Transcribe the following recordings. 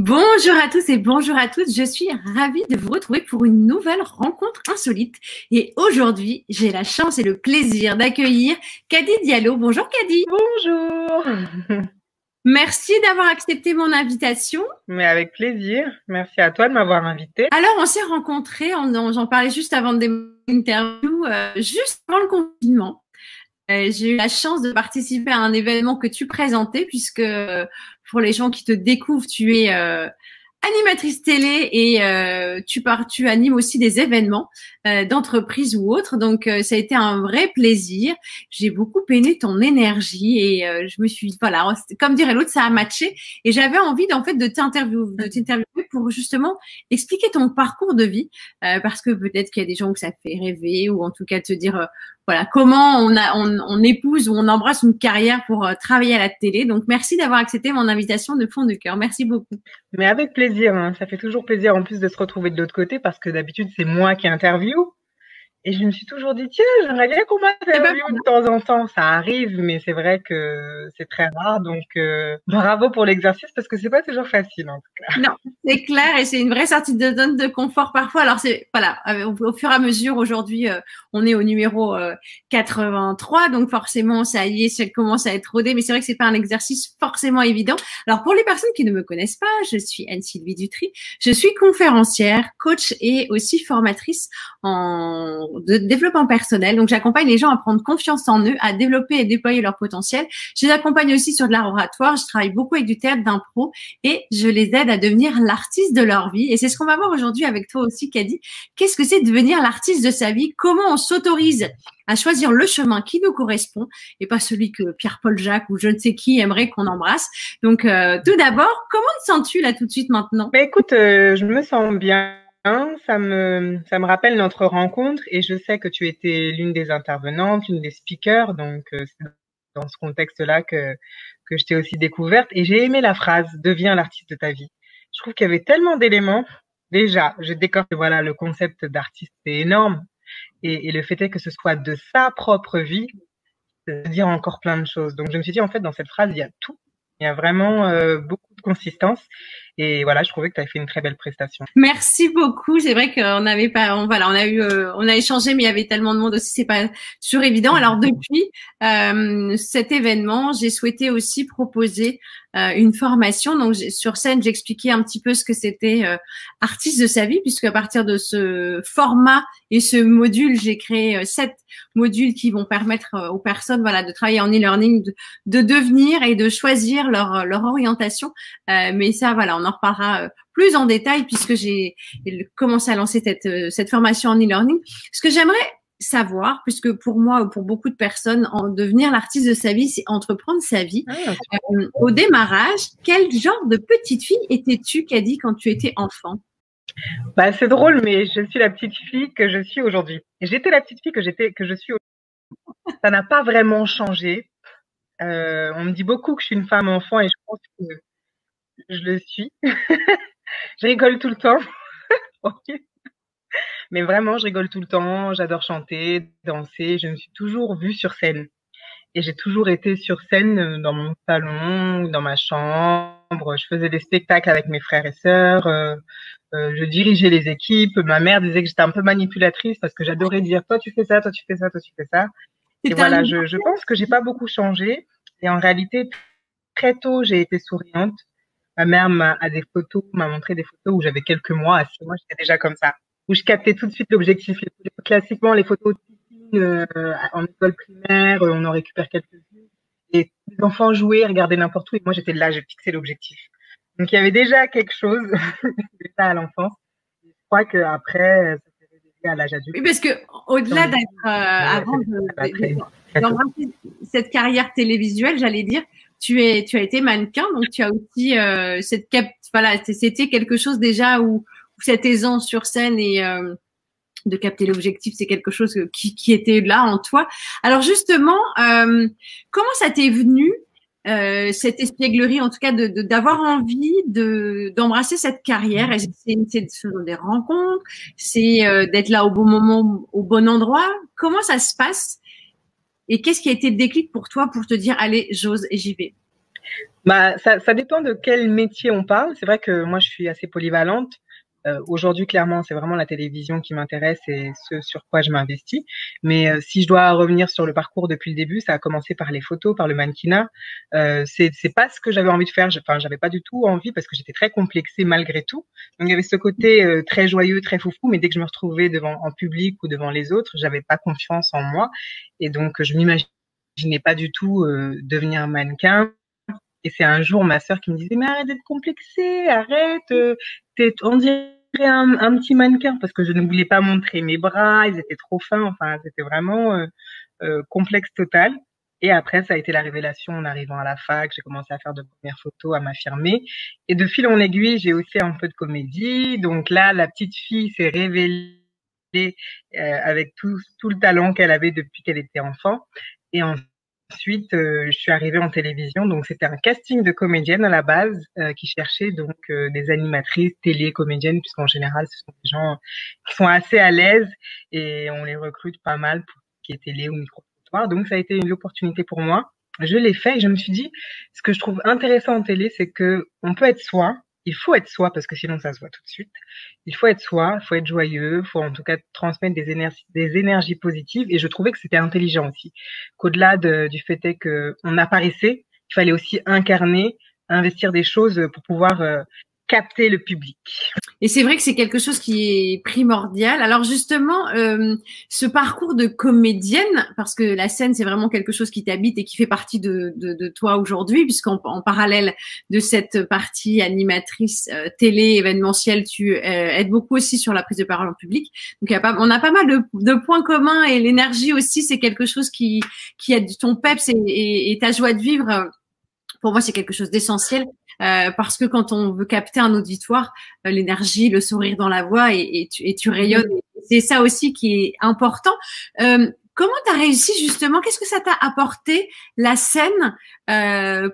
Bonjour à tous et bonjour à toutes. Je suis ravie de vous retrouver pour une nouvelle rencontre insolite. Et aujourd'hui, j'ai la chance et le plaisir d'accueillir Kady Diallo. Bonjour Kady. Bonjour. Merci d'avoir accepté mon invitation. Mais avec plaisir. Merci à toi de m'avoir invité. Alors, on s'est rencontrés, j'en parlais juste avant de démarrer l'interview, juste avant le confinement. J'ai eu la chance de participer à un événement que tu présentais, puisque pour les gens qui te découvrent, tu es animatrice télé et tu animes aussi des événements d'entreprise ou autres. Donc, ça a été un vrai plaisir. J'ai beaucoup aimé ton énergie et je me suis, voilà, comme dirait l'autre, ça a matché. Et j'avais envie, en fait, de t'interviewer pour justement expliquer ton parcours de vie, parce que peut-être qu'il y a des gens que ça fait rêver ou en tout cas te dire voilà, comment on épouse ou on embrasse une carrière pour travailler à la télé. Donc, merci d'avoir accepté mon invitation de fond du cœur. Merci beaucoup. Mais avec plaisir, hein. Ça fait toujours plaisir en plus de se retrouver de l'autre côté parce que d'habitude, c'est moi qui interview. Et je me suis toujours dit, tiens, j'aimerais bien qu'on Eh ben, m'interviewe de temps en temps. Ça arrive, mais c'est vrai que c'est très rare. Donc, bravo pour l'exercice parce que c'est pas toujours facile, en tout cas. non, c'est clair et c'est une vraie sortie de zone de confort parfois. Alors c'est voilà, au fur et à mesure aujourd'hui, on est au numéro 83, donc forcément ça y est, ça commence à être rodé. Mais c'est vrai que c'est pas un exercice forcément évident. Alors pour les personnes qui ne me connaissent pas, je suis Anne-Sylvie Dutry, je suis conférencière, coach et aussi formatrice de développement personnel. Donc j'accompagne les gens à prendre confiance en eux, à développer et déployer leur potentiel. Je les accompagne aussi sur de l'art oratoire. Je travaille beaucoup avec du théâtre d'impro et je les aide à devenir l'artiste de leur vie. Et c'est ce qu'on va voir aujourd'hui avec toi aussi, Kady. Qu'est-ce que c'est devenir l'artiste de sa vie? Comment on s'autorise à choisir le chemin qui nous correspond et pas celui que Pierre-Paul Jacques ou je ne sais qui aimerait qu'on embrasse. Donc, tout d'abord, comment te sens-tu là tout de suite maintenant? Mais écoute, je me sens bien. Ça me rappelle notre rencontre et je sais que tu étais l'une des intervenantes, l'une des speakers. Donc, c'est dans ce contexte-là que je t'ai aussi découverte. Et j'ai aimé la phrase «Deviens l'artiste de ta vie». Je trouve qu'il y avait tellement d'éléments. Déjà, je décore que voilà, le concept d'artiste, c'est énorme. Et le fait est que ce soit de sa propre vie, ça veut dire encore plein de choses. Donc, je me suis dit, en fait, dans cette phrase, il y a tout. Il y a vraiment beaucoup de consistance. Et voilà, je trouvais que tu avais fait une très belle prestation. Merci beaucoup. C'est vrai qu'on avait pas, voilà, on a échangé, mais il y avait tellement de monde aussi, c'est pas toujours évident. Alors depuis cet événement, j'ai souhaité aussi proposer une formation. Donc sur scène, j'expliquais un petit peu ce que c'était artiste de sa vie, puisque à partir de ce format et ce module, j'ai créé 7 modules qui vont permettre aux personnes, voilà, de travailler en e-learning, de devenir et de choisir leur orientation. Mais ça, voilà, on en reparlera plus en détail puisque j'ai commencé à lancer cette formation en e-learning. Ce que j'aimerais savoir, puisque pour moi ou pour beaucoup de personnes, devenir l'artiste de sa vie, c'est entreprendre sa vie. Au démarrage, quel genre de petite fille étais-tu, Kady, quand tu étais enfant? Bah, c'est drôle, mais je suis la petite fille que je suis aujourd'hui. J'étais la petite fille que je suis aujourd'hui. Ça n'a pas vraiment changé. On me dit beaucoup que je suis une femme enfant et je pense que je le suis. Je rigole tout le temps. Mais vraiment, je rigole tout le temps. J'adore chanter, danser. Je me suis toujours vue sur scène. Et j'ai toujours été sur scène dans mon salon, dans ma chambre. Je faisais des spectacles avec mes frères et sœurs. Je dirigeais les équipes. Ma mère disait que j'étais un peu manipulatrice parce que j'adorais dire toi tu fais ça, toi tu fais ça, toi tu fais ça. Et voilà, je pense que j'ai pas beaucoup changé. Et en réalité, très tôt, j'ai été souriante. Ma mère m'a montré des photos où j'avais quelques mois. À 6 mois, j'étais déjà comme ça. Où je captais tout de suite l'objectif. Classiquement, les photos de piscine en école primaire, on en récupère quelques-unes. Et les enfants jouaient, regardaient n'importe où. Et moi, j'étais là, j'ai fixé l'objectif. Donc, il y avait déjà quelque chose, ça à l'enfance. Je crois qu'après, ça s'est révélé à l'âge adulte. Oui, parce que au-delà d'être avant d'embrasser cette carrière télévisuelle, j'allais dire, tu as été mannequin, donc tu as aussi voilà, c'était quelque chose déjà où cette aisance sur scène et de capter l'objectif, c'est quelque chose qui était là en toi. Alors justement, comment ça t'est venu cette espièglerie, en tout cas, d'avoir envie d'embrasser cette carrière? C'est des rencontres, c'est d'être là au bon moment, au bon endroit. Comment ça se passe? Et qu'est-ce qui a été le déclic pour toi pour te dire, allez, j'ose et j'y vais? Bah, ça dépend de quel métier on parle. C'est vrai que moi, je suis assez polyvalente. Aujourd'hui, clairement, c'est vraiment la télévision qui m'intéresse et ce sur quoi je m'investis. Mais si je dois revenir sur le parcours depuis le début, ça a commencé par les photos, par le mannequinat. C'est pas ce que j'avais envie de faire. Enfin, j'avais pas du tout envie parce que j'étais très complexée malgré tout. Donc, il y avait ce côté très joyeux, très foufou. Mais dès que je me retrouvais devant en public ou devant les autres, j'avais pas confiance en moi et donc je m'imaginais pas du tout devenir mannequin. Et c'est un jour ma sœur qui me disait mais arrête d'être complexée, arrête, on dirait un petit mannequin parce que je ne voulais pas montrer mes bras, ils étaient trop fins, enfin c'était vraiment complexe total. Et après ça a été la révélation en arrivant à la fac, j'ai commencé à faire de premières photos, à m'affirmer. Et de fil en aiguille, j'ai aussi un peu de comédie. Donc là, la petite fille s'est révélée avec tout le talent qu'elle avait depuis qu'elle était enfant. Et ensuite, je suis arrivée en télévision, donc c'était un casting de comédiennes à la base qui cherchait donc des animatrices télé comédiennes, puisqu'en général ce sont des gens qui sont assez à l'aise et on les recrute pas mal pour ce qui est télé ou micro-trottoir. Donc ça a été une opportunité pour moi. Je l'ai fait et je me suis dit, ce que je trouve intéressant en télé, c'est que on peut être soi. Il faut être soi parce que sinon ça se voit tout de suite. Il faut être soi, il faut être joyeux, il faut en tout cas transmettre des énergies positives. Et je trouvais que c'était intelligent aussi. Qu'au-delà du fait est que on apparaissait, il fallait aussi incarner, investir des choses pour pouvoir capter le public. Et c'est vrai que c'est quelque chose qui est primordial. Alors justement, ce parcours de comédienne, parce que la scène, c'est vraiment quelque chose qui t'habite et qui fait partie de toi aujourd'hui, puisqu'en parallèle de cette partie animatrice télé, événementielle, tu aides beaucoup aussi sur la prise de parole en public. Donc on a pas mal de points communs et l'énergie aussi, c'est quelque chose qui aide ton peps et ta joie de vivre. Pour moi, c'est quelque chose d'essentiel parce que quand on veut capter un auditoire, l'énergie, le sourire dans la voix et tu rayonnes. C'est ça aussi qui est important. Comment tu as réussi justement? Qu'est-ce que ça t'a apporté la scène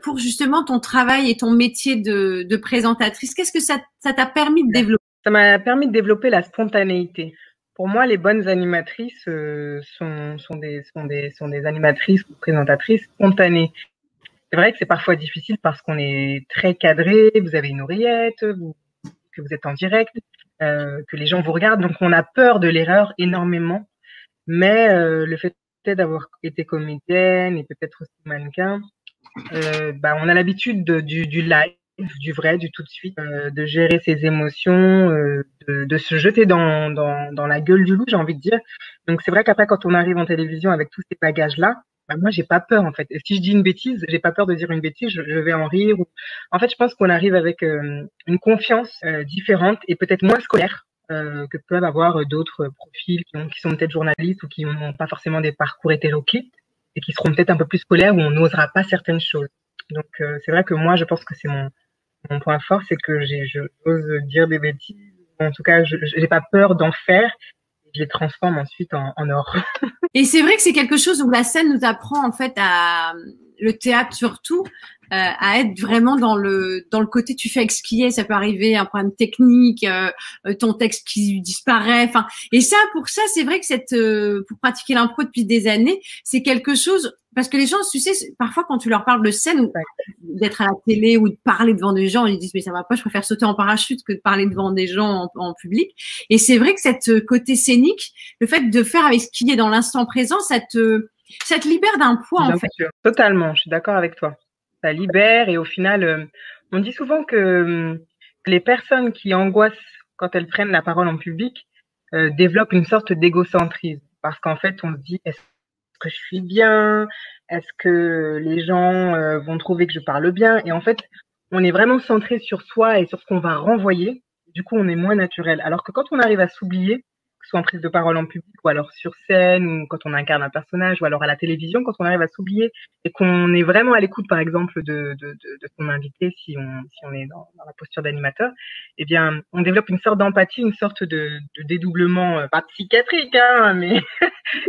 pour justement ton travail et ton métier de présentatrice? Qu'est-ce que ça t'a permis de développer? Ça m'a permis de développer la spontanéité. Pour moi, les bonnes animatrices sont des animatrices ou présentatrices spontanées. C'est vrai que c'est parfois difficile parce qu'on est très cadré, vous avez une oreillette, que vous êtes en direct, que les gens vous regardent, donc on a peur de l'erreur énormément. Mais le fait d'avoir été comédienne et peut-être aussi mannequin, on a l'habitude du live, du vrai, du tout de suite, de gérer ses émotions, de se jeter dans la gueule du loup, j'ai envie de dire. Donc c'est vrai qu'après, quand on arrive en télévision avec tous ces bagages-là, moi, j'ai pas peur en fait. Et si je dis une bêtise, j'ai pas peur de dire une bêtise, je vais en rire. En fait, je pense qu'on arrive avec une confiance différente et peut-être moins scolaire que peuvent avoir d'autres profils qui sont peut-être journalistes ou qui n'ont pas forcément des parcours hétéroclites et qui seront peut-être un peu plus scolaires où on n'osera pas certaines choses. Donc c'est vrai que moi, je pense que c'est mon point fort, c'est que j'ose dire des bêtises. En tout cas, je n'ai pas peur d'en faire. Je les transforme ensuite en or. Et c'est vrai que c'est quelque chose où la scène nous apprend en fait le théâtre surtout à être vraiment dans le côté tu fais avec ce qui est. Ça peut arriver un problème technique, ton texte qui disparaît. Enfin, et ça pour ça c'est vrai que pour pratiquer l'impro depuis des années, c'est quelque chose parce que les gens, tu sais, parfois quand tu leur parles de scène ou d'être à la télé ou de parler devant des gens, ils disent mais ça va pas, je préfère sauter en parachute que de parler devant des gens en public. Et c'est vrai que cette côté scénique, le fait de faire avec ce qui est dans l'instant présent, ça te libère d'un poids en fait. Sûr. Totalement, je suis d'accord avec toi. Ça libère et au final, on dit souvent que les personnes qui angoissent quand elles prennent la parole en public développent une sorte d'égocentrisme parce qu'en fait, on se dit est-ce que je suis bien? Est-ce que les gens vont trouver que je parle bien? Et en fait, on est vraiment centré sur soi et sur ce qu'on va renvoyer. Du coup, on est moins naturel. Alors que quand on arrive à s'oublier, que ce soit en prise de parole en public ou alors sur scène ou quand on incarne un personnage ou alors à la télévision, quand on arrive à s'oublier et qu'on est vraiment à l'écoute, par exemple, de son invité, si on est dans la posture d'animateur, eh bien, on développe une sorte d'empathie, une sorte de dédoublement, pas psychiatrique, hein, mais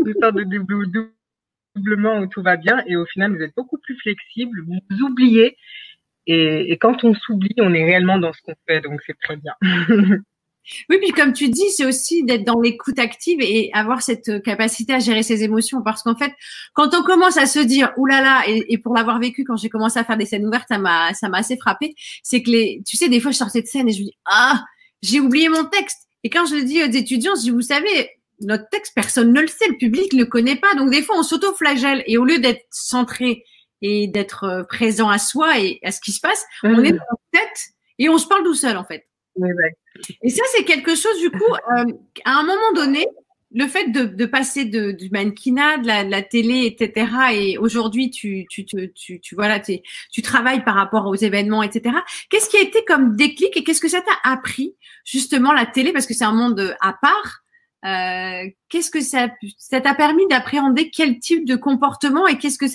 une sorte de doublement où tout va bien et au final, vous êtes beaucoup plus flexible, vous oubliez et quand on s'oublie, on est réellement dans ce qu'on fait, donc c'est très bien. Oui, puis comme tu dis, c'est aussi d'être dans l'écoute active et avoir cette capacité à gérer ses émotions. Parce qu'en fait, quand on commence à se dire, oulala, et pour l'avoir vécu quand j'ai commencé à faire des scènes ouvertes, ça m'a assez frappé. C'est que tu sais, des fois, je sortais de scène et je me dis, ah, j'ai oublié mon texte. Et quand je le dis aux étudiants, je dis, vous savez, notre texte, personne ne le sait, le public ne le connaît pas. Donc, des fois, on s'auto-flagelle et au lieu d'être centré et d'être présent à soi et à ce qui se passe, on est dans notre tête et on se parle tout seul, en fait. Exact. Et ça, c'est quelque chose, du coup, à un moment donné, le fait de passer du mannequinat, de la télé, etc. Et aujourd'hui, tu travailles par rapport aux événements, etc. Qu'est-ce qui a été comme déclic et qu'est-ce que ça t'a appris, justement, la télé, parce que c'est un monde à part. Qu'est-ce que ça t'a permis d'appréhender quel type de comportement et qu'est-ce qui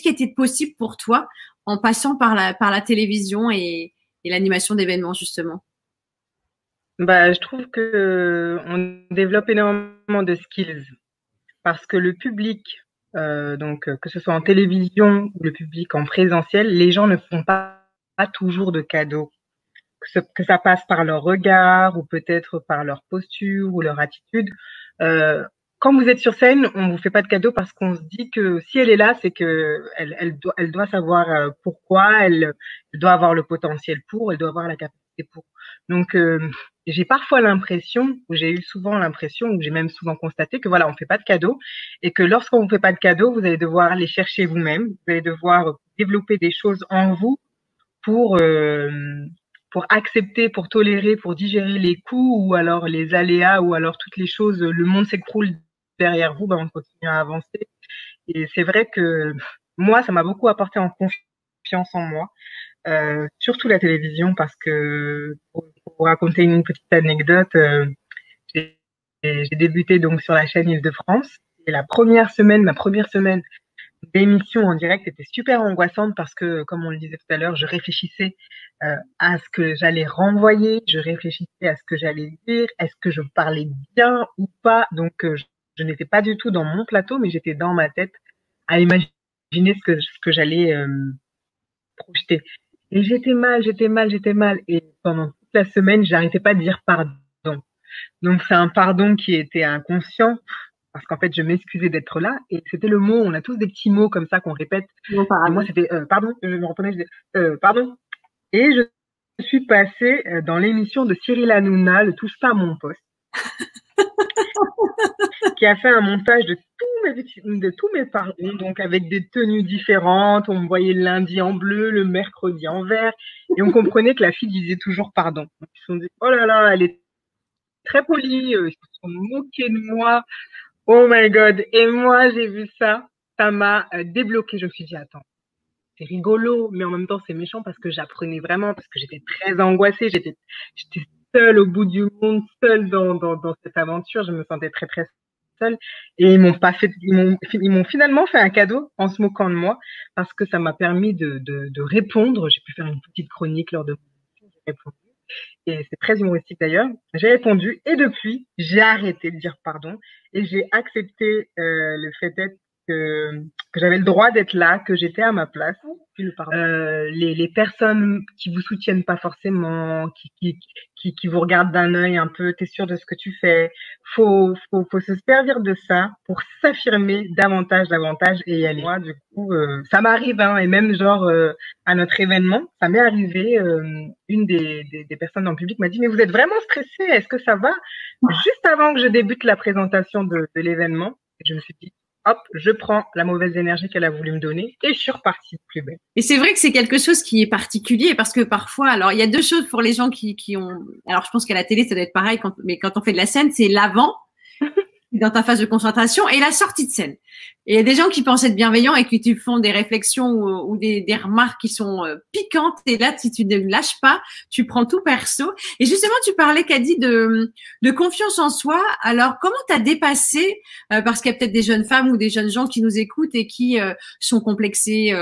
a été possible pour toi en passant par la télévision et l'animation d'événements, justement? Bah, je trouve que on développe énormément de skills parce que le public, donc que ce soit en télévision ou le public en présentiel, les gens ne font pas toujours de cadeaux. Que ça passe par leur regard ou peut-être par leur posture ou leur attitude. Quand vous êtes sur scène, on vous fait pas de cadeau parce qu'on se dit que si elle est là, c'est que elle doit savoir pourquoi, elle doit avoir le potentiel pour, elle doit avoir la capacité pour. Donc j'ai parfois l'impression, ou j'ai eu souvent l'impression, ou j'ai même souvent constaté que voilà, on fait pas de cadeaux et que lorsqu'on vous fait pas de cadeaux, vous allez devoir les chercher vous-même, vous allez devoir développer des choses en vous pour accepter, pour tolérer, pour digérer les coups ou alors les aléas ou alors toutes les choses, le monde s'écroule derrière vous, ben on continue à avancer. Et c'est vrai que moi, ça m'a beaucoup apporté en confiance en moi, surtout la télévision parce que pour vous raconter une petite anecdote, j'ai débuté donc sur la chaîne Île-de-France et ma première semaine d'émission en direct était super angoissante parce que, comme on le disait tout à l'heure, je réfléchissais à ce que j'allais renvoyer, je réfléchissais à ce que j'allais dire, est-ce que je parlais bien ou pas. Donc, je n'étais pas du tout dans mon plateau, mais j'étais dans ma tête à imaginer ce que j'allais projeter. Et j'étais mal. Et pendant toute la semaine, j'arrêtais pas de dire pardon. Donc, c'est un pardon qui était inconscient parce qu'en fait, je m'excusais d'être là et c'était le mot, on a tous des petits mots comme ça qu'on répète. Et moi, c'était pardon, je me reprenais, je disais pardon. Et je suis passée dans l'émission de Cyril Hanouna, le Touche pas à mon poste, qui a fait un montage de tous mes pardons, donc avec des tenues différentes. On me voyait le lundi en bleu, le mercredi en vert, et on comprenait que la fille disait toujours pardon. Donc, ils se sont dit, oh là là, elle est très polie, ils se sont moqués de moi. Oh my God. Et moi, j'ai vu ça. Ça m'a débloqué. Je me suis dit, attends, c'est rigolo, mais en même temps, c'est méchant parce que j'apprenais vraiment, parce que j'étais très angoissée. J'étais seule au bout du monde, seule dans cette aventure. Je me sentais très, très seule. Et ils m'ont finalement fait un cadeau en se moquant de moi parce que ça m'a permis de répondre. J'ai pu faire une petite chronique lors de j'ai répondu. Et c'est très humoristique d'ailleurs. J'ai répondu et depuis, j'ai arrêté de dire pardon et j'ai accepté le fait d'être que j'avais le droit d'être là, que j'étais à ma place. Les personnes qui vous soutiennent pas forcément, qui vous regardent d'un œil un peu, t'es sûr de ce que tu fais. Faut se servir de ça pour s'affirmer davantage et y aller. Moi, du coup, ça m'arrive, hein, et même genre à notre événement, ça m'est arrivé. Une des personnes dans le public m'a dit, mais vous êtes vraiment stressé, est-ce que ça va? Juste avant que je débute la présentation de l'événement, je me suis dit, hop, je prends la mauvaise énergie qu'elle a voulu me donner et je suis repartie de plus belle. Et c'est vrai que c'est quelque chose qui est particulier parce que parfois, alors il y a deux choses pour les gens qui ont, alors je pense qu'à la télé ça doit être pareil, mais quand on fait de la scène, c'est l'avant dans ta phase de concentration et la sortie de scène. Et il y a des gens qui pensent être bienveillants et qui te font des réflexions ou des remarques qui sont piquantes. Et là, si tu ne lâches pas, tu prends tout perso. Et justement, tu parlais, Kady, de confiance en soi. Alors, comment t'as dépassé, parce qu'il y a peut-être des jeunes femmes ou des jeunes gens qui nous écoutent et qui sont complexés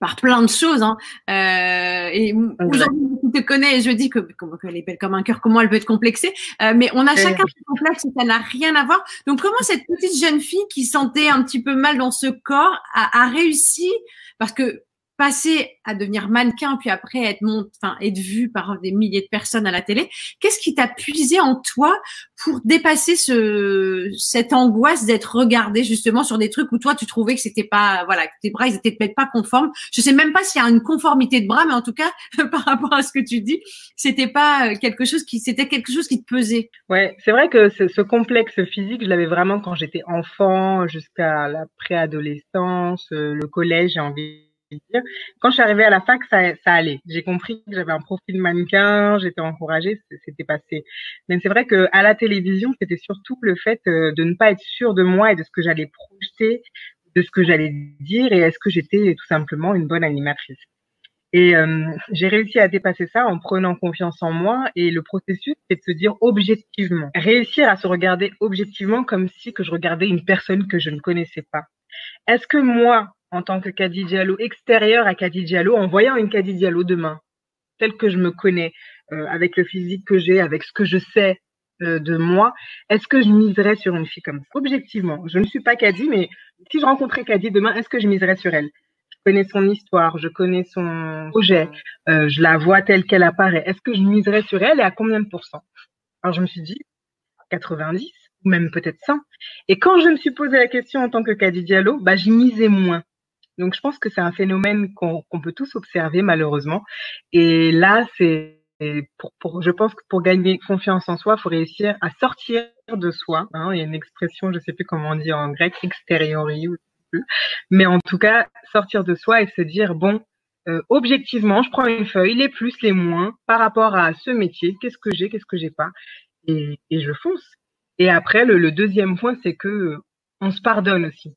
par plein de choses, hein. Et aujourd'hui, je te connais et je dis qu'elle est belle comme un cœur, comment elle peut être complexée. Mais on a chacun ses complexes et ça n'a rien à voir. Donc, comment cette petite jeune fille qui sentait un petit peu mal dans ce corps a réussi, parce que passer à devenir mannequin, puis après être vu par des milliers de personnes à la télé, qu'est-ce qui t'a puisé en toi pour dépasser cette angoisse d'être regardé justement sur des trucs où toi tu trouvais que c'était pas, voilà, que tes bras ils étaient peut-être pas conformes. Je sais même pas s'il y a une conformité de bras, mais en tout cas par rapport à ce que tu dis, c'était quelque chose qui te pesait. Ouais, c'est vrai que ce complexe physique, je l'avais vraiment quand j'étais enfant, jusqu'à la préadolescence, le collège, j'ai envie de dire. Quand je suis arrivée à la fac, ça allait. J'ai compris que j'avais un profil mannequin, j'étais encouragée, c'était passé. Mais c'est vrai que à la télévision, c'était surtout le fait de ne pas être sûre de moi et de ce que j'allais projeter, de ce que j'allais dire et est-ce que j'étais tout simplement une bonne animatrice. Et j'ai réussi à dépasser ça en prenant confiance en moi. Et le processus, c'est de se dire objectivement, réussir à se regarder objectivement comme si que je regardais une personne que je ne connaissais pas. Est-ce que moi, en tant que Kady Diallo, extérieure à Kady Diallo, en voyant une Kady Diallo demain, telle que je me connais, avec le physique que j'ai, avec ce que je sais de moi, est-ce que je miserais sur une fille comme ça? Objectivement, je ne suis pas Kady, mais si je rencontrais Kady demain, est-ce que je miserais sur elle? Je connais son histoire, je connais son projet, je la vois telle qu'elle apparaît. Est-ce que je miserais sur elle et à combien de pourcents? Alors je me suis dit 90 ou même peut-être 100. Et quand je me suis posé la question en tant que Kady Diallo, bah j'y misais moins. Donc je pense que c'est un phénomène qu'on peut tous observer malheureusement. Et là c'est je pense que pour gagner confiance en soi, il faut réussir à sortir de soi. Hein. Il y a une expression, je sais plus comment on dit en grec, exteriori mais en tout cas, sortir de soi et se dire, bon, objectivement, je prends une feuille, les plus, les moins, par rapport à ce métier, qu'est-ce que j'ai pas, et je fonce. Et après, le deuxième point, c'est que on se pardonne aussi.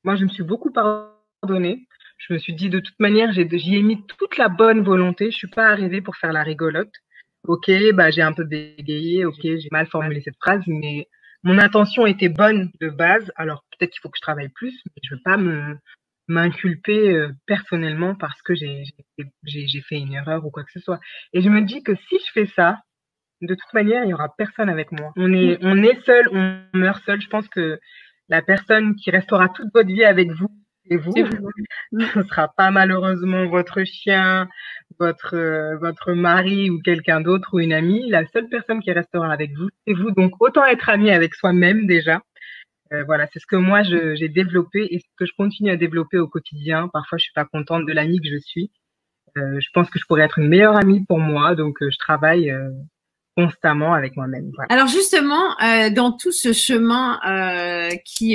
Moi, je me suis beaucoup pardonnée. Je me suis dit, de toute manière, j'y ai mis toute la bonne volonté. Je suis pas arrivée pour faire la rigolote. Ok, bah j'ai un peu bégayé. Ok, j'ai mal formulé cette phrase, mais mon intention était bonne de base. Alors peut-être qu'il faut que je travaille plus, mais je veux pas m'inculper personnellement parce que j'ai fait une erreur ou quoi que ce soit. Et je me dis que si je fais ça, de toute manière, il y aura personne avec moi. On est seul, on meurt seul. Je pense que la personne qui restera toute votre vie avec vous, c'est vous. Ce ne sera pas malheureusement votre chien, votre mari ou quelqu'un d'autre ou une amie. La seule personne qui restera avec vous, c'est vous. Donc autant être ami avec soi-même déjà. Voilà, c'est ce que moi j'ai développé et ce que je continue à développer au quotidien. Parfois, je suis pas contente de l'amie que je suis. Je pense que je pourrais être une meilleure amie pour moi, donc je travaille constamment avec moi-même. Voilà. Alors justement, dans tout ce chemin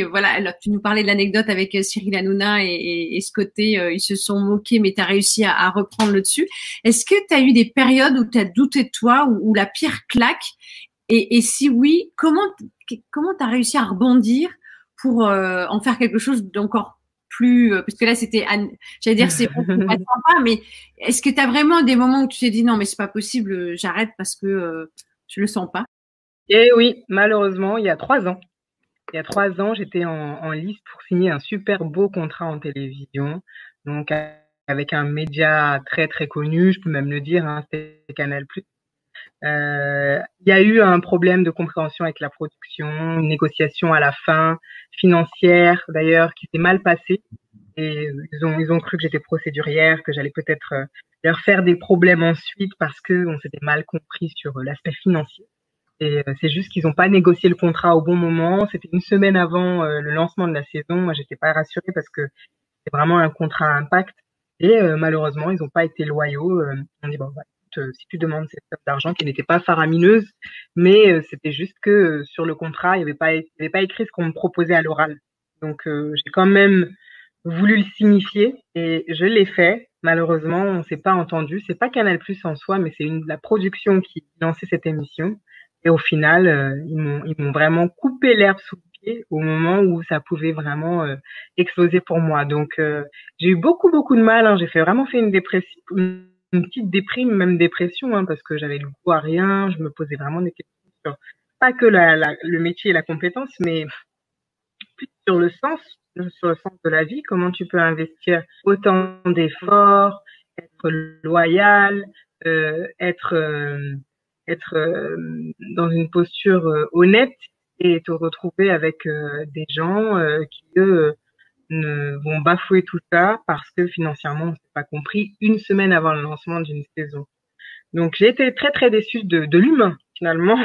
voilà, alors tu nous parlais de l'anecdote avec Cyril Hanouna et ce côté, ils se sont moqués, mais tu as réussi à reprendre le dessus. Est-ce que tu as eu des périodes où tu as douté de toi, ou la pire claque? Et si oui, comment tu as réussi à rebondir pour en faire quelque chose d'encore plus, parce que là c'était, j'allais dire c'est pas sympa, mais est-ce que tu as vraiment des moments où tu t'es dit non mais c'est pas possible, j'arrête parce que je le sens pas? Et oui, malheureusement, il y a 3 ans. Il y a 3 ans, j'étais en liste pour signer un super beau contrat en télévision, donc avec un média très très connu, je peux même le dire, hein, c'était Canal+. Il y a eu un problème de compréhension avec la production, une négociation à la fin, financière d'ailleurs, qui s'est mal passée. Et ils ont cru que j'étais procédurière, que j'allais peut-être leur faire des problèmes ensuite parce que on s'était mal compris sur l'aspect financier. Et c'est juste qu'ils n'ont pas négocié le contrat au bon moment. C'était une semaine avant le lancement de la saison. Moi, j'étais pas rassurée parce que c'est vraiment un contrat à impact. Et malheureusement, ils n'ont pas été loyaux. On dit bon, bah, si tu demandes cette somme d'argent qui n'était pas faramineuse, mais c'était juste que sur le contrat, il n'y avait pas écrit ce qu'on me proposait à l'oral. Donc j'ai quand même voulu le signifier et je l'ai fait. Malheureusement, on s'est pas entendu. C'est pas Canal+ en soi, mais c'est la production qui lançait cette émission. Et au final, ils m'ont vraiment coupé l'herbe sous le pied au moment où ça pouvait vraiment exploser pour moi. Donc j'ai eu beaucoup de mal. Hein. J'ai vraiment fait une dépression, une petite déprime, même dépression, hein, parce que j'avais le goût à rien. Je me posais vraiment des questions sur pas que le métier et la compétence, mais plus sur le sens de la vie. Comment tu peux investir autant d'efforts, être loyal, être dans une posture honnête et te retrouver avec des gens qui eux vont bafouer tout ça parce que financièrement, on s'est pas compris une semaine avant le lancement d'une saison. Donc, j'ai été très, très déçue de l'humain, finalement.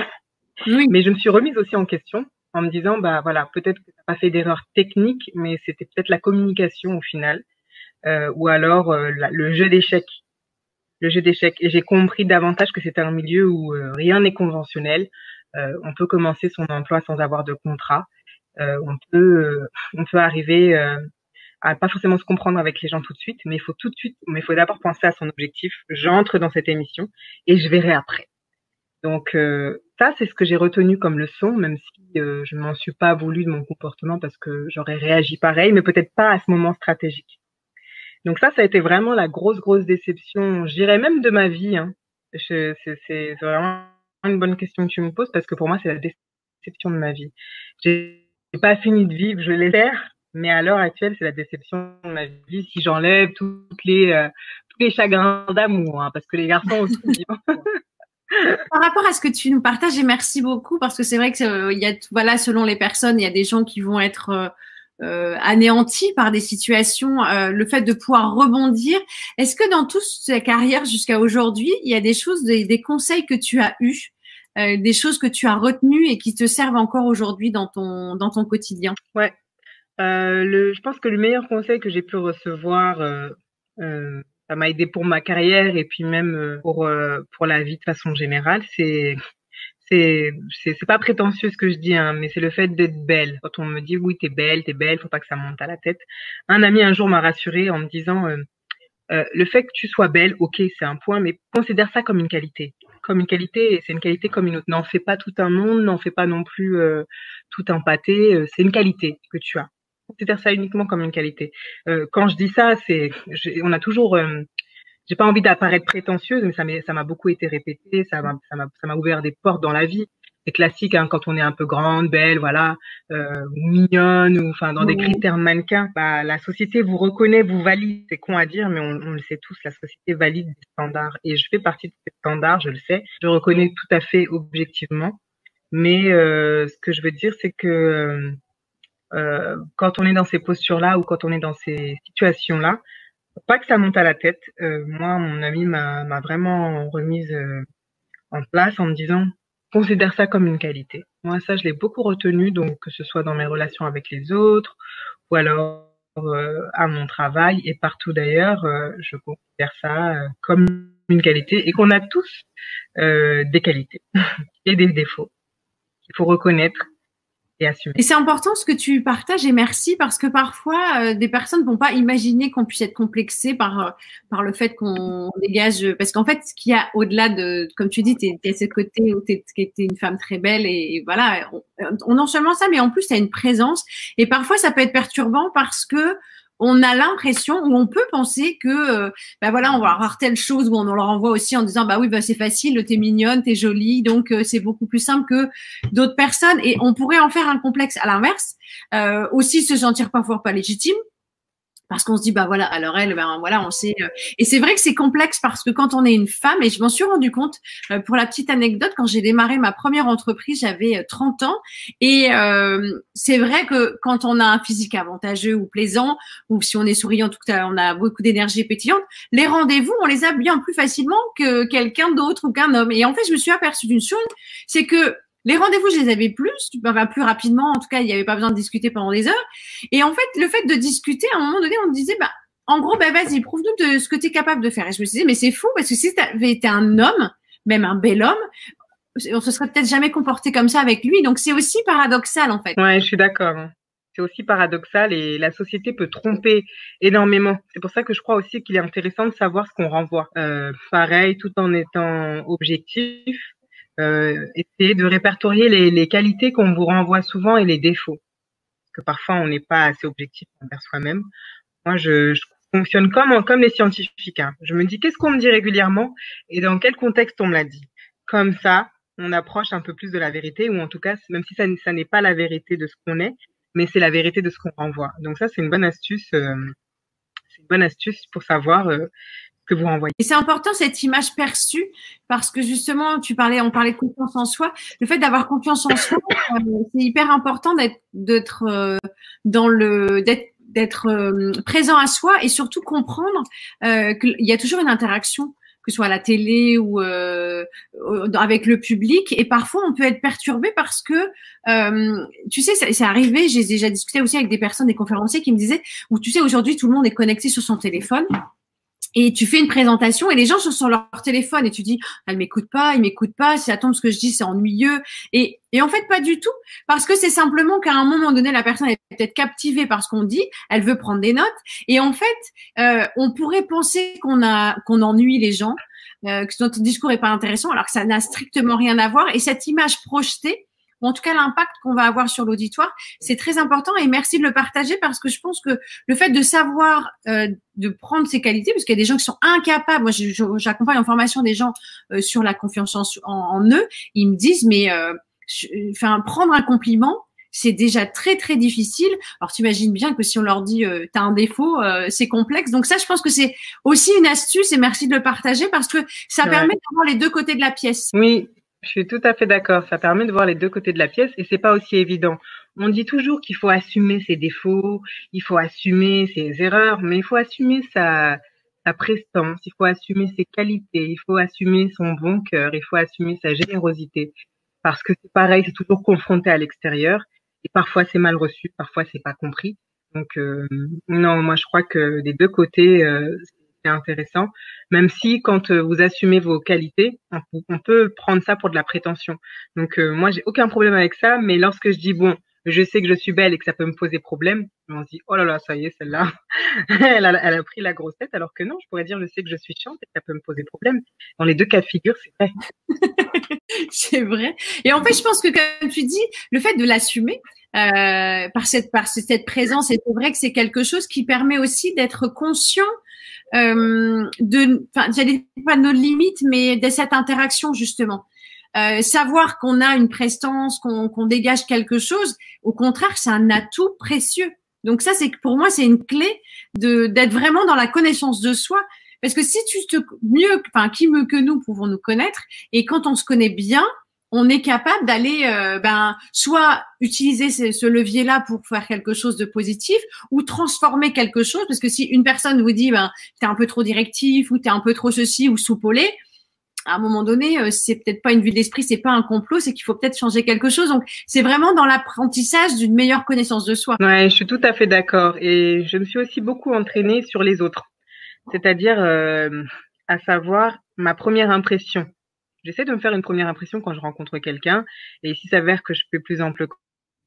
Oui. Mais je me suis remise aussi en question en me disant, bah voilà, peut-être que t'as pas fait d'erreur technique, mais c'était peut-être la communication au final, ou alors le jeu d'échecs. Le jeu d'échecs. Et j'ai compris davantage que c'était un milieu où rien n'est conventionnel. On peut commencer son emploi sans avoir de contrat. On peut arriver à pas forcément se comprendre avec les gens tout de suite, mais il faut d'abord penser à son objectif. J'entre dans cette émission et je verrai après. Donc ça, c'est ce que j'ai retenu comme leçon, même si je ne m'en suis pas voulu de mon comportement parce que j'aurais réagi pareil, mais peut-être pas à ce moment stratégique. Donc ça a été vraiment la grosse déception, je dirais même de ma vie. Hein. C'est vraiment une bonne question que tu me poses parce que pour moi, c'est la déception de ma vie. J'ai pas fini de vivre, je l'espère, mais à l'heure actuelle, c'est la déception de ma vie si j'enlève tous les chagrins d'amour, hein, parce que les garçons aussi vivent. Par rapport à ce que tu nous partages, et merci beaucoup, parce que c'est vrai que il y a, voilà, selon les personnes, il y a des gens qui vont être anéantis par des situations. Le fait de pouvoir rebondir. Est-ce que dans toute ta carrière jusqu'à aujourd'hui, il y a des choses, des conseils que tu as eus, des choses que tu as retenues et qui te servent encore aujourd'hui dans ton quotidien? Ouais. Je pense que le meilleur conseil que j'ai pu recevoir, ça m'a aidé pour ma carrière et puis même pour la vie de façon générale, c'est pas prétentieux ce que je dis, hein, mais c'est le fait d'être belle. Quand on me dit oui, t'es belle, faut pas que ça monte à la tête. Un ami un jour m'a rassurée en me disant le fait que tu sois belle, ok, c'est un point, mais considère ça comme une qualité. Comme une qualité, et c'est une qualité comme une autre. N'en fais pas tout un monde, n'en fais pas non plus tout un pâté. C'est une qualité que tu as. Considère ça uniquement comme une qualité. Quand je dis ça, on a toujours, j'ai pas envie d'apparaître prétentieuse, mais ça m'a beaucoup été répété, ça m'a ouvert des portes dans la vie. C'est classique, hein, quand on est un peu grande, belle, voilà, ou mignonne, ou enfin dans des critères de mannequin, bah la société vous reconnaît, vous valide. C'est con à dire, mais on le sait tous, la société valide des standards. Et je fais partie de ces standards, je le sais, je le reconnais tout à fait objectivement. Mais ce que je veux dire, c'est que quand on est dans ces postures-là ou quand on est dans ces situations-là, pas que ça monte à la tête. Moi, mon ami m'a vraiment remise en place en me disant considère ça comme une qualité. Moi, ça, je l'ai beaucoup retenu, donc que ce soit dans mes relations avec les autres ou alors à mon travail et partout d'ailleurs, je considère ça comme une qualité et qu'on a tous des qualités et des défauts qu'il faut reconnaître et assumer. Et c'est important ce que tu partages et merci parce que parfois des personnes vont pas imaginer qu'on puisse être complexé par le fait qu'on dégage parce qu'en fait ce qu'il y a au-delà de comme tu dis t'es à ce côté où t'es une femme très belle et voilà on non seulement ça mais en plus t'as une présence et parfois ça peut être perturbant parce que on a l'impression ou on peut penser que bah voilà on va avoir telle chose où on leur renvoie aussi en disant bah oui bah c'est facile t'es mignonne t'es jolie donc c'est beaucoup plus simple que d'autres personnes et on pourrait en faire un complexe à l'inverse aussi se sentir parfois pas légitime parce qu'on se dit bah voilà alors elle ben voilà on sait et c'est vrai que c'est complexe parce que quand on est une femme et je m'en suis rendu compte pour la petite anecdote quand j'ai démarré ma première entreprise j'avais 30 ans et c'est vrai que quand on a un physique avantageux ou plaisant ou si on est souriant tout à on a beaucoup d'énergie pétillante les rendez-vous on les a bien plus facilement que quelqu'un d'autre ou qu'un homme et en fait je me suis aperçue d'une chose c'est que les rendez-vous, je les avais plus rapidement. En tout cas, il n'y avait pas besoin de discuter pendant des heures. Et en fait, le fait de discuter, à un moment donné, on me disait, bah, en gros, bah, vas-y, prouve-nous de ce que tu es capable de faire. Et je me suis dit, mais c'est fou parce que si tu avais été un homme, même un bel homme, on se serait peut-être jamais comporté comme ça avec lui. Donc, c'est aussi paradoxal, en fait. Ouais, je suis d'accord. C'est aussi paradoxal et la société peut tromper énormément. C'est pour ça que je crois aussi qu'il est intéressant de savoir ce qu'on renvoie. Pareil, tout en étant objectif. Essayer de répertorier les qualités qu'on vous renvoie souvent et les défauts. Parce que parfois, on n'est pas assez objectif envers soi-même. Moi, je fonctionne comme les scientifiques. Hein. Je me dis, qu'est-ce qu'on me dit régulièrement et dans quel contexte on me l'a dit. Comme ça, on approche un peu plus de la vérité, ou en tout cas, même si ça n'est pas la vérité de ce qu'on est, mais c'est la vérité de ce qu'on renvoie. Donc ça, c'est une bonne astuce. C'est une bonne astuce pour savoir que vous renvoyez. Et c'est important cette image perçue parce que justement, on parlait de confiance en soi. Le fait d'avoir confiance en soi, c'est hyper important d'être présent à soi et surtout comprendre qu'il y a toujours une interaction, que ce soit à la télé ou avec le public. Et parfois, on peut être perturbé parce que, tu sais, c'est arrivé, j'ai déjà discuté aussi avec des personnes, des conférenciers qui me disaient, ou tu sais, aujourd'hui, tout le monde est connecté sur son téléphone. Et tu fais une présentation et les gens sont sur leur téléphone et tu dis, elle m'écoute pas, il m'écoute pas, si attends ce que je dis, c'est ennuyeux. Et en fait, pas du tout. Parce que c'est simplement qu'à un moment donné, la personne est peut-être captivée par ce qu'on dit, elle veut prendre des notes. Et en fait, on pourrait penser qu'on ennuie les gens, que notre discours est pas intéressant, alors que ça n'a strictement rien à voir. Et cette image projetée, ou en tout cas l'impact qu'on va avoir sur l'auditoire, c'est très important et merci de le partager parce que je pense que le fait de savoir de prendre ses qualités, parce qu'il y a des gens qui sont incapables, moi j'accompagne en formation des gens sur la confiance en eux, ils me disent mais prendre un compliment, c'est déjà très très difficile. Alors t'imagines bien que si on leur dit t'as un défaut, c'est complexe. Donc ça, je pense que c'est aussi une astuce et merci de le partager parce que ça permet d'avoir les deux côtés de la pièce. Oui. Je suis tout à fait d'accord. Ça permet de voir les deux côtés de la pièce et c'est pas aussi évident. On dit toujours qu'il faut assumer ses défauts, il faut assumer ses erreurs, mais il faut assumer sa prestance, il faut assumer ses qualités, il faut assumer son bon cœur, il faut assumer sa générosité. Parce que c'est pareil, c'est toujours confronté à l'extérieur et parfois c'est mal reçu, parfois c'est pas compris. Donc non, moi je crois que des deux côtés, c'est intéressant, même si quand vous assumez vos qualités, on peut prendre ça pour de la prétention. Donc moi j'ai aucun problème avec ça, mais lorsque je dis bon, je sais que je suis belle et que ça peut me poser problème, on se dit oh là là, ça y est, celle-là, elle a pris la grosse tête, alors que non, je pourrais dire je sais que je suis chiante et que ça peut me poser problème. Dans les deux cas de figure, c'est vrai. C'est vrai. Et en fait, je pense que comme tu dis, le fait de l'assumer par cette présence, et c'est vrai que c'est quelque chose qui permet aussi d'être conscient j'allais pas de nos limites, mais de cette interaction justement. Savoir qu'on a une prestance, qu'on dégage quelque chose, au contraire, c'est un atout précieux. Donc ça, c'est pour moi, c'est une clé d'être vraiment dans la connaissance de soi. Parce que si qui mieux que nous pouvons nous connaître, et quand on se connaît bien, on est capable d'aller soit utiliser ce levier-là pour faire quelque chose de positif ou transformer quelque chose, parce que si une personne vous dit t'es un peu trop directif ou t'es un peu trop ceci ou soupolé, à un moment donné, c'est peut-être pas une vue d'esprit, c'est pas un complot, c'est qu'il faut peut-être changer quelque chose. Donc c'est vraiment dans l'apprentissage d'une meilleure connaissance de soi. Ouais, je suis tout à fait d'accord et je me suis aussi beaucoup entraînée sur les autres, c'est-à-dire à savoir ma première impression. J'essaie de me faire une première impression quand je rencontre quelqu'un et s'il s'avère que je fais plus ample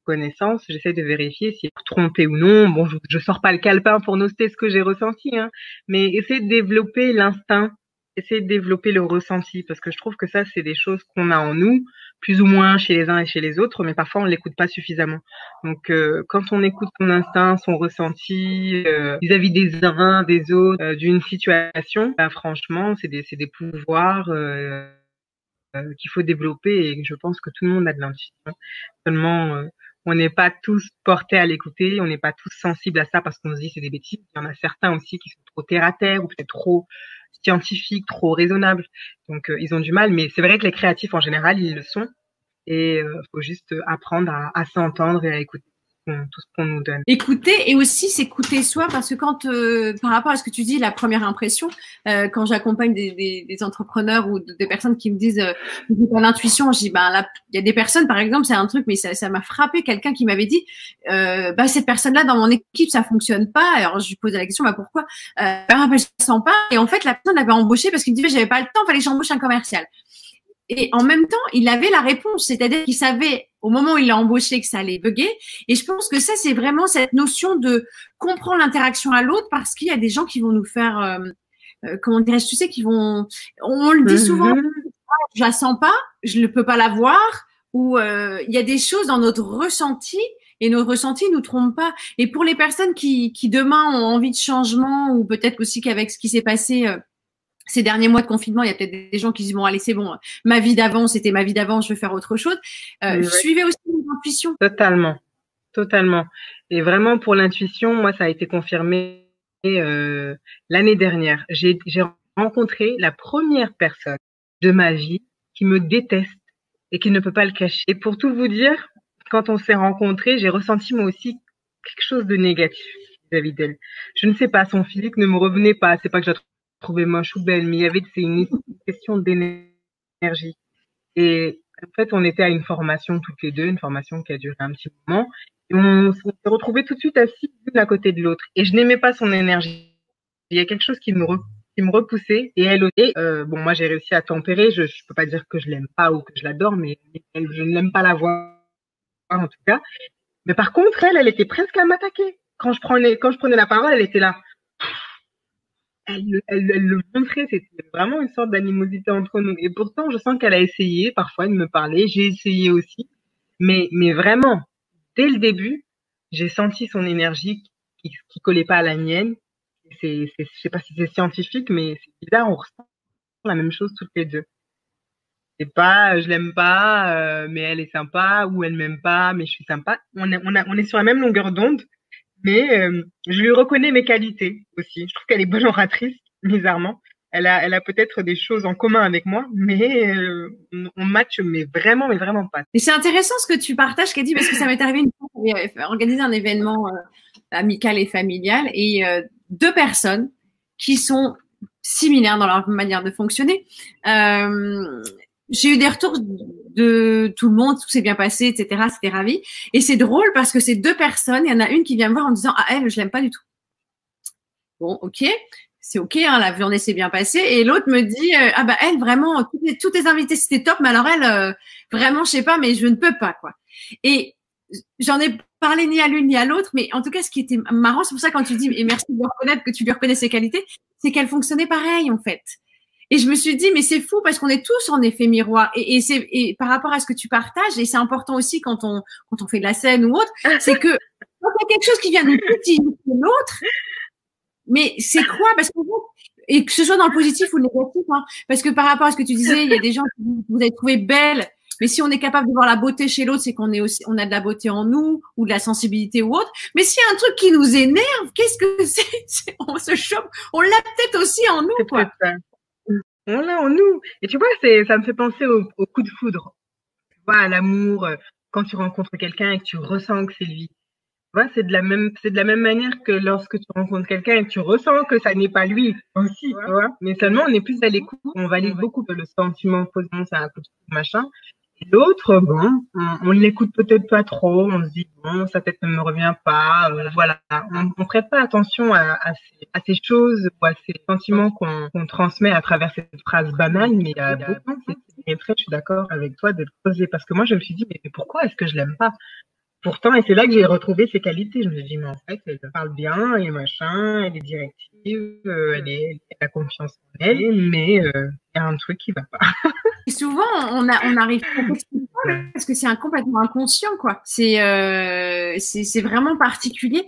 connaissance, j'essaie de vérifier si est trompé ou non. Bon, je sors pas le calepin pour noter ce que j'ai ressenti, hein, mais essayer de développer l'instinct, essayer de développer le ressenti parce que je trouve que ça, c'est des choses qu'on a en nous, plus ou moins chez les uns et chez les autres, mais parfois on l'écoute pas suffisamment. Donc, quand on écoute son instinct, son ressenti vis-à-vis des uns, des autres, d'une situation, franchement, c'est des pouvoirs qu'il faut développer et je pense que tout le monde a de l'intuition. Seulement, on n'est pas tous portés à l'écouter, on n'est pas tous sensibles à ça parce qu'on se dit c'est des bêtises. Il y en a certains aussi qui sont trop terre à terre ou peut-être trop scientifiques, trop raisonnables. Donc, ils ont du mal, mais c'est vrai que les créatifs en général, ils le sont. Et faut juste apprendre à s'entendre et à écouter tout ce qu'on nous donne. Écouter et aussi s'écouter soi parce que quand par rapport à ce que tu dis, la première impression, quand j'accompagne des entrepreneurs ou des personnes qui me disent l'intuition, je dis là il y a des personnes par exemple, c'est un truc mais ça m'a frappé, quelqu'un qui m'avait dit cette personne-là dans mon équipe ça fonctionne pas. Alors je lui posais la question pourquoi elle se sent pas et en fait la personne l'avait embauché parce qu'il me disait j'avais pas le temps, fallait que j'embauche un commercial. Et en même temps, il avait la réponse, c'est-à-dire qu'il savait au moment où il l'a embauché que ça allait bugger. Et je pense que ça, c'est vraiment cette notion de comprendre l'interaction à l'autre parce qu'il y a des gens qui vont nous faire, comment dirais-je, tu sais, on le dit souvent, je la sens pas, je ne peux pas la voir, ou il y a des choses dans notre ressenti et nos ressentis nous trompent pas. Et pour les personnes qui demain ont envie de changement ou peut-être aussi qu'avec ce qui s'est passé ces derniers mois de confinement, il y a peut-être des gens qui disent bon allez c'est bon, ma vie d'avant c'était ma vie d'avant, je veux faire autre chose. Suivez aussi l'intuition. Totalement. Et vraiment pour l'intuition, moi ça a été confirmé l'année dernière. J'ai rencontré la première personne de ma vie qui me déteste et qui ne peut pas le cacher. Et pour tout vous dire, quand on s'est rencontrés, j'ai ressenti moi aussi quelque chose de négatif. vis-à-vis d'elle. Je ne sais pas, son physique ne me revenait pas. C'est pas que je la trouvais moche ou belle, mais il y avait, c'est une question d'énergie. Et en fait, on était à une formation toutes les deux, une formation qui a duré un petit moment. Et on s'est retrouvés tout de suite assis l'une à côté de l'autre. Et je n'aimais pas son énergie. Il y a quelque chose qui me repoussait. Et elle aussi. Bon, moi, j'ai réussi à tempérer. Je peux pas dire que je l'aime pas ou que je l'adore, mais je ne l'aime pas la voir, en tout cas. Mais par contre, elle était presque à m'attaquer. Quand je prenais la parole, elle était là. Elle le montrait, c'était vraiment une sorte d'animosité entre nous. Et pourtant, je sens qu'elle a essayé parfois de me parler. J'ai essayé aussi. Mais vraiment, dès le début, j'ai senti son énergie qui collait pas à la mienne. Je sais pas si c'est scientifique, mais c'est bizarre, on ressent la même chose toutes les deux. C'est pas, je l'aime pas, mais elle est sympa, ou elle m'aime pas, mais je suis sympa. On est sur la même longueur d'onde, mais je lui reconnais mes qualités aussi. Je trouve qu'elle est bonne oratrice, bizarrement. Elle a peut-être des choses en commun avec moi, mais on match, mais vraiment pas. Et c'est intéressant ce que tu partages, Kadi, parce que ça m'est arrivé une fois, j'avais organisé un événement amical et familial, et deux personnes qui sont similaires dans leur manière de fonctionner. J'ai eu des retours de tout le monde, tout s'est bien passé, etc. C'était ravi. Et c'est drôle parce que ces deux personnes, il y en a une qui vient me voir en me disant, ah, elle, je l'aime pas du tout. Bon, ok, c'est ok, hein, la journée s'est bien passée. Et l'autre me dit, ah bah elle, vraiment, tous tes invités, c'était top, mais alors elle, vraiment, je sais pas, mais je ne peux pas, quoi. Et j'en ai parlé ni à l'une ni à l'autre, mais en tout cas, ce qui était marrant, c'est pour ça quand tu dis, et merci de reconnaître que tu lui reconnais ses qualités, c'est qu'elle fonctionnait pareil, en fait. Et je me suis dit, mais c'est fou parce qu'on est tous en effet miroir. Et par rapport à ce que tu partages, et c'est important aussi quand on fait de la scène ou autre, c'est que quand il y a quelque chose qui vient nous titiller l'autre, mais c'est quoi? Parce que et que ce soit dans le positif ou le négatif, hein, parce que par rapport à ce que tu disais, il y a des gens que vous avez trouvé belles, mais si on est capable de voir la beauté chez l'autre, c'est qu'on est aussi, on a de la beauté en nous ou de la sensibilité ou autre. Mais s'il y a un truc qui nous énerve, qu'est-ce que c'est? On se chope, on l'a peut-être aussi en nous, quoi. On l'a en nous. Et tu vois, ça me fait penser au coup de foudre. Tu vois, à l'amour, quand tu rencontres quelqu'un et que tu ressens que c'est lui. Tu vois, c'est de la même manière que lorsque tu rencontres quelqu'un et que tu ressens que ça n'est pas lui aussi, tu vois. Mais seulement, on est plus à l'écoute. On valide beaucoup le sentiment, posant, c'est un coup de foudre, machin. Et l'autre, bon, on l'écoute peut-être pas trop, on se dit, bon, ça peut-être ne me revient pas, voilà. On prête pas attention à ces choses ou à ces sentiments qu'on transmet à travers cette phrase banale, mais il y a beaucoup qui mériteraient, je suis d'accord avec toi, de le poser. Parce que moi, je me suis dit, mais pourquoi est-ce que je l'aime pas? Pourtant, et c'est là que j'ai retrouvé ses qualités. Je me suis dit, mais en fait, elle parle bien, et machin, elle est directive, elle a confiance en elle, mais il y a un truc qui va pas. Et souvent, on arrive parce que c'est complètement inconscient, quoi. C'est vraiment particulier.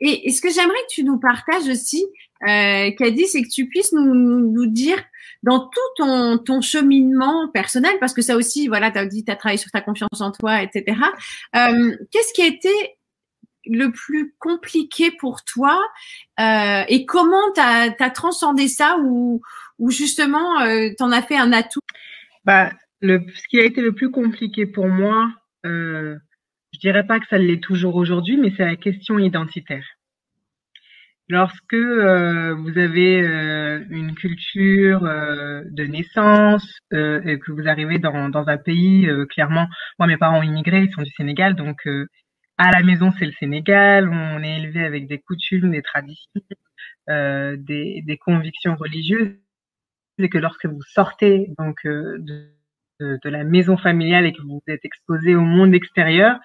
Et ce que j'aimerais que tu nous partages aussi, Kadi, c'est que tu puisses nous dire dans tout ton cheminement personnel, parce que ça aussi, voilà, tu as dit, tu as travaillé sur ta confiance en toi, etc. Qu'est-ce qui a été le plus compliqué pour toi et comment tu as transcendé ça ou justement tu en as fait un atout? Bah, ce qui a été le plus compliqué pour moi, je dirais pas que ça l'est toujours aujourd'hui, mais c'est la question identitaire. Lorsque vous avez une culture de naissance et que vous arrivez dans un pays, clairement, moi mes parents ont immigré, ils sont du Sénégal, donc à la maison c'est le Sénégal, on est élevé avec des coutumes, des traditions, des convictions religieuses, et que lorsque vous sortez donc de la maison familiale et que vous êtes exposé au monde extérieur,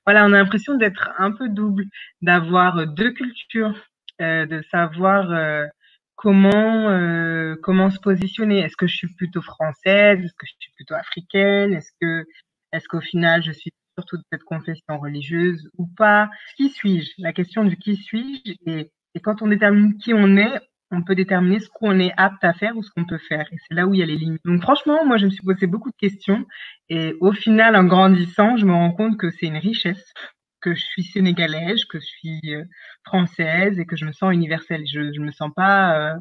voilà, on a l'impression d'être un peu double, d'avoir deux cultures, de savoir comment se positionner. Est-ce que je suis plutôt française? Est-ce que je suis plutôt africaine? Est-ce qu'au final je suis surtout de cette confession religieuse ou pas? Qui suis-je? La question du qui suis-je et quand on détermine qui on est, on peut déterminer ce qu'on est apte à faire ou ce qu'on peut faire. Et c'est là où il y a les limites. Donc franchement, moi, je me suis posé beaucoup de questions. Et au final, en grandissant, je me rends compte que c'est une richesse, que je suis sénégalaise, que je suis française et que je me sens universelle. Je me sens pas,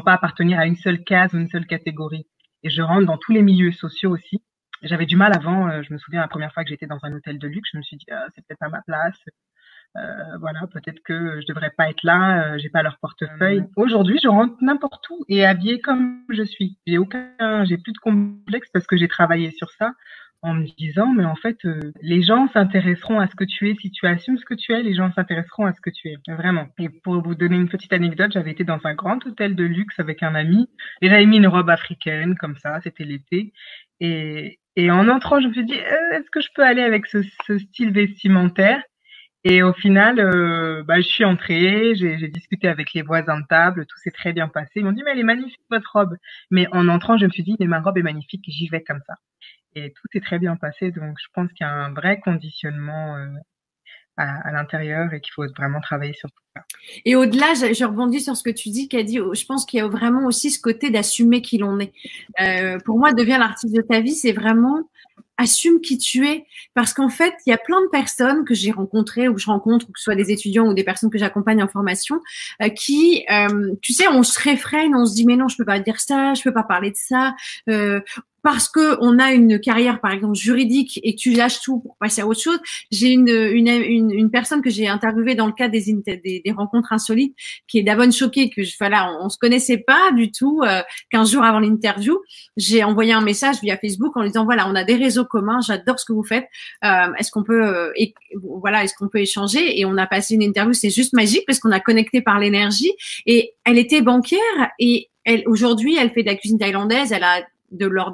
appartenir à une seule case ou une seule catégorie. Et je rentre dans tous les milieux sociaux aussi. J'avais du mal avant. Je me souviens la première fois que j'étais dans un hôtel de luxe, je me suis dit, c'est peut-être pas ma place. Voilà, peut-être que je devrais pas être là, j'ai pas leur portefeuille. Aujourd'hui, je rentre n'importe où et habillée comme je suis. J'ai plus de complexe parce que j'ai travaillé sur ça en me disant, mais en fait, les gens s'intéresseront à ce que tu es. Si tu assumes ce que tu es, les gens s'intéresseront à ce que tu es. Vraiment. Et pour vous donner une petite anecdote, j'avais été dans un grand hôtel de luxe avec un ami et j'avais mis une robe africaine comme ça, c'était l'été. Et en entrant, je me suis dit, est-ce que je peux aller avec ce style vestimentaire? Et au final, je suis entrée, j'ai discuté avec les voisins de table, tout s'est très bien passé. Ils m'ont dit, mais elle est magnifique, votre robe. Mais en entrant, je me suis dit, mais ma robe est magnifique, j'y vais comme ça. Et tout s'est très bien passé. Donc, je pense qu'il y a un vrai conditionnement à l'intérieur et qu'il faut vraiment travailler sur tout ça. Et au-delà, je rebondis sur ce que tu dis, Kadi. Je pense qu'il y a vraiment aussi ce côté d'assumer qui l'on est. Pour moi, devenir l'artiste de ta vie, c'est vraiment assume qui tu es. Parce qu'en fait, il y a plein de personnes que j'ai rencontrées ou que je rencontre, que ce soit des étudiants ou des personnes que j'accompagne en formation, qui, tu sais, on se réfrène, on se dit, mais non, je peux pas dire ça, je peux pas parler de ça. Parce que on a une carrière, par exemple, juridique et tu lâches tout pour passer à autre chose. J'ai une personne que j'ai interviewée dans le cadre des rencontres insolites, qui est d'abord choquée que voilà, on se connaissait pas du tout. 15 jours avant l'interview, j'ai envoyé un message via Facebook en lui disant voilà, on a des réseaux communs, j'adore ce que vous faites. Est-ce qu'on peut, est-ce qu'on peut échanger? Et on a passé une interview, c'est juste magique parce qu'on a connecté par l'énergie. Et elle était banquière et aujourd'hui, elle fait de la cuisine thaïlandaise. Elle a de l'or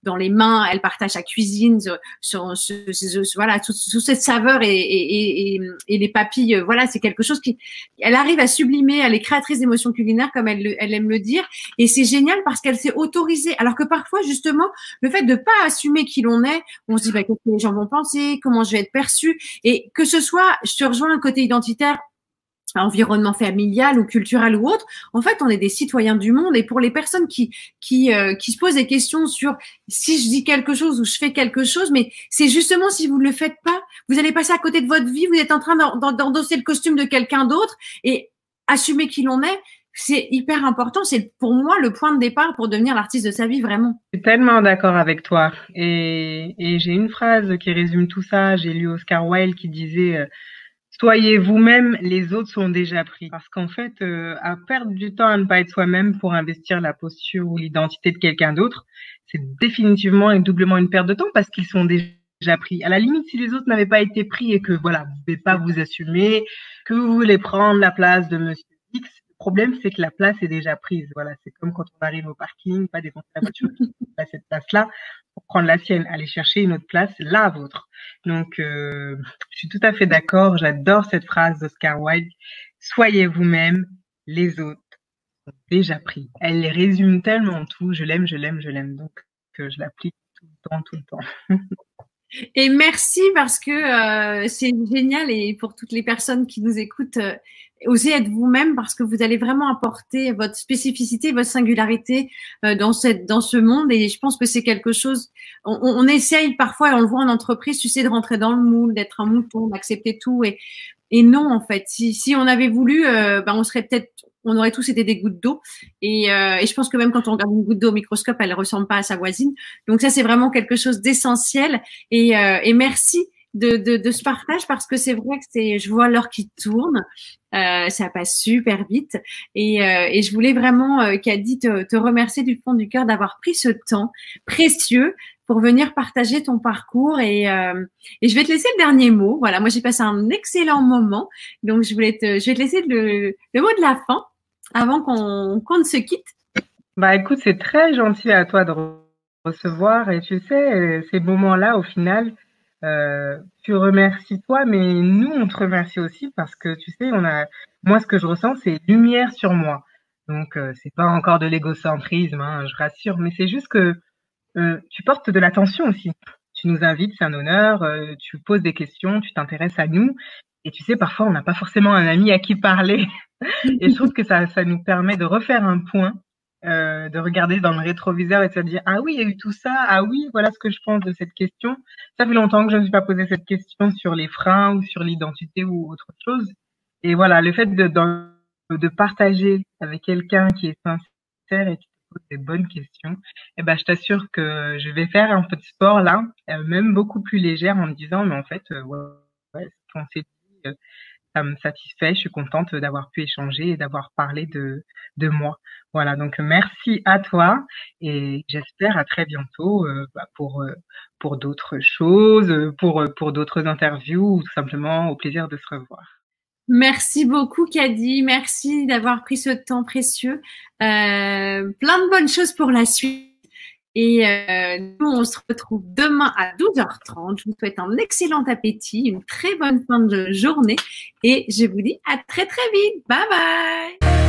dans les mains, elle partage sa cuisine, voilà, toute cette saveur et les papilles, voilà, c'est quelque chose elle arrive à sublimer, elle est créatrice d'émotions culinaires comme elle aime le dire, et c'est génial parce qu'elle s'est autorisée, alors que parfois, justement, le fait de pas assumer qui l'on est, on se dit, qu'est-ce que les gens vont penser, comment je vais être perçue, et que ce soit, je te rejoins un côté identitaire, environnement familial ou culturel ou autre, en fait, on est des citoyens du monde. Et pour les personnes qui se posent des questions sur si je dis quelque chose ou je fais quelque chose, mais c'est justement si vous ne le faites pas, vous allez passer à côté de votre vie, vous êtes en train d'endosser le costume de quelqu'un d'autre et assumer qui l'on est. C'est hyper important. C'est pour moi le point de départ pour devenir l'artiste de sa vie, vraiment. Je suis tellement d'accord avec toi. Et j'ai une phrase qui résume tout ça. J'ai lu Oscar Wilde qui disait soyez vous-même, les autres sont déjà pris. Parce qu'en fait, à perdre du temps à ne pas être soi-même pour investir la posture ou l'identité de quelqu'un d'autre, c'est définitivement et doublement une perte de temps parce qu'ils sont déjà pris. À la limite, si les autres n'avaient pas été pris et que voilà, vous ne pouvez pas vous assumer, que vous voulez prendre la place de Monsieur X, le problème c'est que la place est déjà prise. Voilà, c'est comme quand on arrive au parking, pas défoncer la voiture, à cette place-là, pour prendre la sienne, aller chercher une autre place, la vôtre. Donc, je suis tout à fait d'accord. J'adore cette phrase d'Oscar Wilde. Soyez vous-même, les autres sont déjà pris. Elle résume tellement tout. Je l'aime, je l'aime, je l'aime. Donc, je l'applique tout le temps, tout le temps. Et merci parce que c'est génial et pour toutes les personnes qui nous écoutent, osez être vous-même parce que vous allez vraiment apporter votre spécificité, votre singularité dans ce monde et je pense que c'est quelque chose. On essaye parfois, on le voit en entreprise, tu sais, de rentrer dans le moule, d'être un mouton, d'accepter tout et non en fait. Si on avait voulu, on aurait tous été des gouttes d'eau. Et je pense que même quand on regarde une goutte d'eau au microscope, elle ne ressemble pas à sa voisine. Donc ça, c'est vraiment quelque chose d'essentiel. Et merci de ce partage parce que c'est vrai que je vois l'heure qui tourne. Ça passe super vite. Et je voulais vraiment, Kadi, te remercier du fond du cœur d'avoir pris ce temps précieux pour venir partager ton parcours et je vais te laisser le dernier mot. Voilà, moi j'ai passé un excellent moment, donc je vais te laisser le mot de la fin avant qu'on ne se quitte. Bah écoute, c'est très gentil à toi de recevoir et tu sais, ces moments-là, au final, tu remercies toi, mais nous on te remercie aussi parce que tu sais, moi ce que je ressens, c'est lumière sur moi. Donc c'est pas encore de l'égocentrisme, hein, je rassure, mais c'est juste que tu portes de l'attention aussi. Tu nous invites, c'est un honneur, tu poses des questions, tu t'intéresses à nous. Et tu sais, parfois, on n'a pas forcément un ami à qui parler. Et je trouve que ça nous permet de refaire un point, de regarder dans le rétroviseur et de se dire, ah oui, il y a eu tout ça, ah oui, voilà ce que je pense de cette question. Ça fait longtemps que je ne me suis pas posé cette question sur les freins ou sur l'identité ou autre chose. Et voilà, le fait de partager avec quelqu'un qui est sincère et qui pose des bonnes questions, eh ben, je t'assure que je vais faire un peu de sport là, même beaucoup plus légère en me disant, mais en fait, ouais, ce qu'on s'est dit, ça me satisfait. Je suis contente d'avoir pu échanger et d'avoir parlé de moi. Voilà, donc merci à toi et j'espère à très bientôt pour d'autres choses, pour d'autres interviews ou tout simplement au plaisir de se revoir. Merci beaucoup, Kady. Merci d'avoir pris ce temps précieux. Plein de bonnes choses pour la suite. Et nous, on se retrouve demain à 12h30. Je vous souhaite un excellent appétit, une très bonne fin de journée. Et je vous dis à très, très vite. Bye bye.